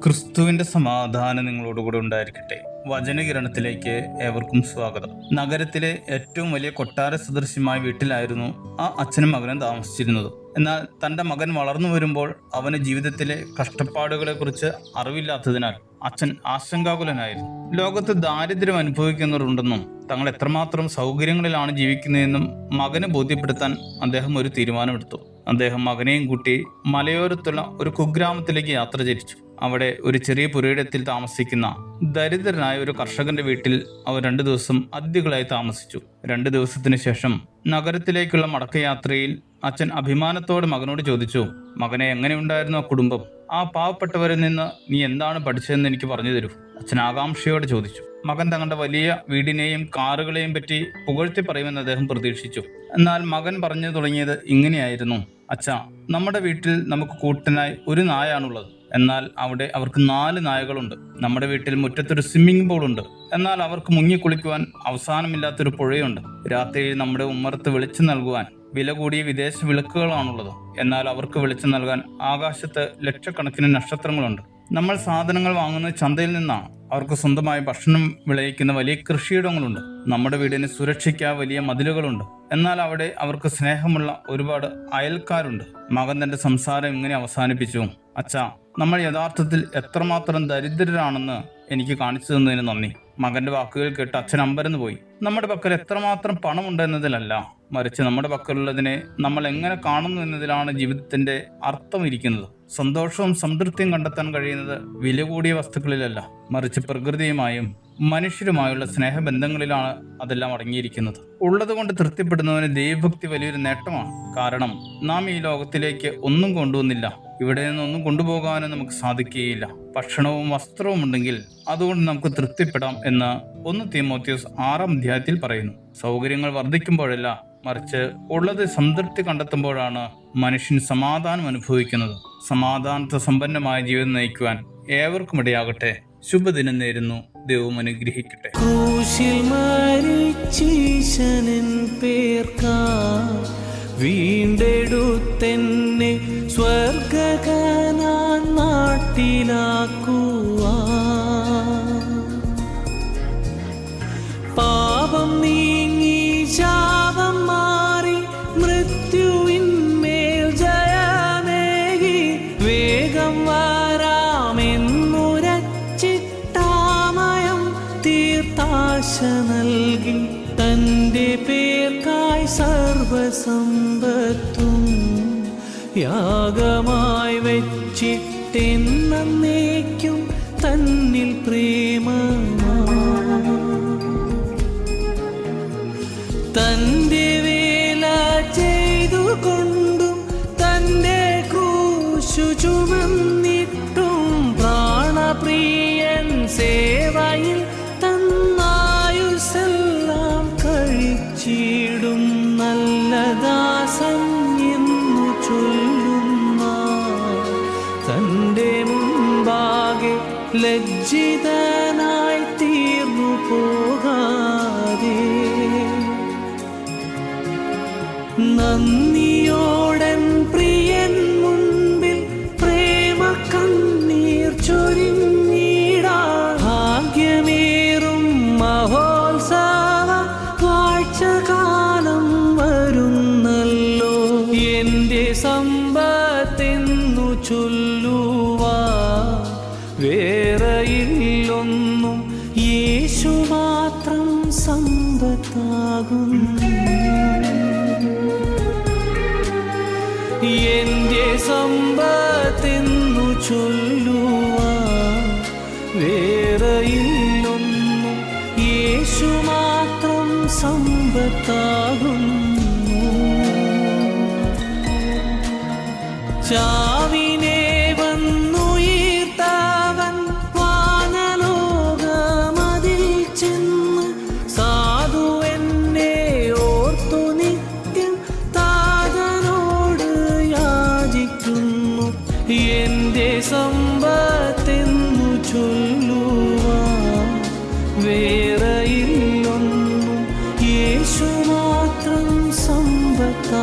ക്രിസ്തുവിന്റെ സമാധാനം നിങ്ങളോടുകൂടെ ഉണ്ടായിരിക്കട്ടെ. വചനകിരണത്തിലേക്ക് ഏവർക്കും സ്വാഗതം. നഗരത്തിലെ ഏറ്റവും വലിയ കൊട്ടാര സദൃശ്യമായ വീട്ടിലായിരുന്നു ആ അച്ഛനും മകനും താമസിച്ചിരുന്നത്. എന്നാൽ തൻ്റെ മകൻ വളർന്നു വരുമ്പോൾ അവന് ജീവിതത്തിലെ കഷ്ടപ്പാടുകളെ കുറിച്ച് അറിവില്ലാത്തതിനാൽ അച്ഛൻ ആശങ്കാകുലനായിരുന്നു. ലോകത്ത് ദാരിദ്ര്യം അനുഭവിക്കുന്നവരുണ്ടെന്നും തങ്ങൾ എത്രമാത്രം സൗകര്യങ്ങളിലാണ് ജീവിക്കുന്നതെന്നും മകന് ബോധ്യപ്പെടുത്താൻ അദ്ദേഹം ഒരു തീരുമാനമെടുത്തു. അദ്ദേഹം മകനെയും കൂട്ടി മലയോരത്തുള്ള ഒരു കുഗ്രാമത്തിലേക്ക് യാത്ര തിരിച്ചു. അവിടെ ഒരു ചെറിയ പുരയിടത്തിൽ താമസിക്കുന്ന ദരിദ്രനായ ഒരു കർഷകന്റെ വീട്ടിൽ അവർ 2 ദിവസം അതിഥികളായി താമസിച്ചു. 2 ദിവസത്തിന് ശേഷം നഗരത്തിലേക്കുള്ള മടക്കയാത്രയിൽ അച്ഛൻ അഭിമാനത്തോടെ മകനോട് ചോദിച്ചു, മകനെ, എങ്ങനെയുണ്ടായിരുന്നു ആ കുടുംബം? ആ പാവപ്പെട്ടവരിൽ നിന്ന് നീ എന്താണ് പഠിച്ചതെന്ന് എനിക്ക് പറഞ്ഞു തരൂ. അച്ഛൻ ആകാംക്ഷയോടെ ചോദിച്ചു. മകൻ തങ്ങളുടെ വലിയ വീടിനെയും കാറുകളെയും പറ്റി പുകഴ്ത്തി പറയുമെന്ന് അദ്ദേഹം പ്രതീക്ഷിച്ചു. എന്നാൽ മകൻ പറഞ്ഞു തുടങ്ങിയത് ഇങ്ങനെയായിരുന്നു: അച്ഛാ, നമ്മുടെ വീട്ടിൽ നമുക്ക് കൂട്ടിനായി ഒരു നായാണുള്ളത്. എന്നാൽ അവിടെ അവർക്ക് 4 നായകളുണ്ട്. നമ്മുടെ വീട്ടിൽ മുറ്റത്തൊരു സ്വിമ്മിംഗ് പൂൾ ഉണ്ട്. എന്നാൽ അവർക്ക് മുങ്ങിക്കുളിക്കുവാൻ അവസാനമില്ലാത്തൊരു പുഴയുണ്ട്. രാത്രിയിൽ നമ്മുടെ ഉമ്മറത്ത് വെളിച്ചം നൽകുവാൻ വില കൂടിയ വിദേശ വിളക്കുകളാണുള്ളത്. എന്നാൽ അവർക്ക് വെളിച്ചം നൽകാൻ ആകാശത്ത് ലക്ഷക്കണക്കിന് നക്ഷത്രങ്ങളുണ്ട്. നമ്മൾ സാധനങ്ങൾ വാങ്ങുന്നത് ചന്തയിൽ നിന്നാണ്. അവർക്ക് സ്വന്തമായി ഭക്ഷണം വിളയിക്കുന്ന വലിയ കൃഷിയിടങ്ങളുണ്ട്. നമ്മുടെ വീടിന് സുരക്ഷയ്ക്ക് വലിയ മതിലുകളുണ്ട്. എന്നാൽ അവിടെ അവർക്ക് സ്നേഹമുള്ള ഒരുപാട് അയൽക്കാരുണ്ട്. മകൻ തന്റെ സംസാരം ഇങ്ങനെ അവസാനിപ്പിച്ചു: അച്ഛാ, നമ്മൾ യഥാർത്ഥത്തിൽ എത്രമാത്രം ദരിദ്രരാണെന്ന് എനിക്ക് കാണിച്ചു തന്നതിന് നന്ദി. മകന്റെ വാക്കുകൾ കേട്ട് അച്ഛൻ അമ്പരന്ന് പോയി. നമ്മുടെ പക്കൽ എത്രമാത്രം പണമുണ്ട് എന്നതിലല്ല, മറിച്ച് നമ്മുടെ പക്കലുള്ളതിനെ നമ്മൾ എങ്ങനെ കാണുന്നു എന്നതിലാണ് ജീവിതത്തിന്റെ അർത്ഥം ഇരിക്കുന്നത്. സന്തോഷവും സംതൃപ്തിയും കണ്ടെത്താൻ കഴിയുന്നത് വില കൂടിയ വസ്തുക്കളിലല്ല, മറിച്ച് പ്രകൃതിയുമായും മനുഷ്യരുമായുള്ള സ്നേഹബന്ധങ്ങളിലാണ് അതെല്ലാം അടങ്ങിയിരിക്കുന്നത്. ഉള്ളത് കൊണ്ട് തൃപ്തിപ്പെടുന്നവന് ദൈവഭക്തി വലിയൊരു നേട്ടമാണ്. കാരണം നാം ഈ ലോകത്തിലേക്ക് ഒന്നും കൊണ്ടുവന്നില്ല. ഇവിടെ നിന്നൊന്നും കൊണ്ടുപോകാനും നമുക്ക് സാധിക്കുകയില്ല. ഭക്ഷണവും വസ്ത്രവും ഉണ്ടെങ്കിൽ അതുകൊണ്ട് നമുക്ക് തൃപ്തിപ്പെടാം എന്ന് 1 തീമോഥെയോസ് 6-ാം അധ്യായത്തിൽ പറയുന്നു. സൗകര്യങ്ങൾ വർദ്ധിക്കുമ്പോഴല്ല, മറിച്ച് ഉള്ളത് സംതൃപ്തി കണ്ടെത്തുമ്പോഴാണ് മനുഷ്യൻ സമാധാനം അനുഭവിക്കുന്നത്. സമാധാനത്തെ സമ്പന്നമായ ജീവിതം നയിക്കുവാൻ ഏവർക്കും ഇടയാകട്ടെ. ശുഭദിനം നേരുന്നു. ദൈവം അനുഗ്രഹിക്കട്ടെ. ക്രൂശിൽ മരിച്ചീശനിൻ പേർക്കാ വീണ്ടെടുത്തെന്നെ സ്വർഗകനാൻ നാട്ടിലാക്കുവാൻ. പാപം നീങ്ങി ശാപം മാറി മൃത്യുവിന്മേൽ ജയമേകി വേഗം വരാമെന്നുരച്ചിട്ടാമയം തീർത്താശ നൽകി തൻ്റെ പേർക്കായി സർവസമ്പത്തും യാഗമായി വെച്ചിട്ടെന്നേക്കും തന്നിൽ പ്രേമമാ. തൻ്റെ വേല ചെയ്തുകൊണ്ടും തൻ്റെ ക്രൂശു ചുമന്നിട്ടും പ്രാണപ്രിയൻ സേവയിൽ തന്നായുസെല്ലാം കഴിച്ചിടും നല്ല ദാസൻ എന്നു ചൊല്ലുന്ന തൻ്റെ മുൻപാകെ ലജ്ജിതനായി തീർന്നു പോകാതെ നന്ദിയോടൻ പ്രിയൻ മുൻപിൽ പ്രേമ കണ്ണീർ ചൊരിഞ്ഞിടാ. ഭാഗ്യമേറും മഹോത്സവ വാഴ്ചകാലം വരുന്നല്ലോ. എൻ്റെ സമ്പത്തെന്നു ചൊല്ലുവാ വേറെയില്ലൊന്നും, യേശു മാത്രം സമ്പത്താകുന്നു. എൻ്റെ സമ്പത്തെന്നു ചൊല്ലുവാൻ വേറെയില്ലൊന്നും, യേശു മാത്രം സമ്പത്താകുന്നു. ചാവിനെ വന്നുയർത്തവൻ വാനലോകമതിൽ ചെന്ന് സാധു എന്നെ ഓർത്തു നിത്യം താതനോട് യാചിക്കുന്നു. എൻ്റെ സമ്പത്തെന്നു ചൊല്ലുവാൻ വേറെയില്ലൊന്നും, യേശു മാത്രം സമ്പത്താ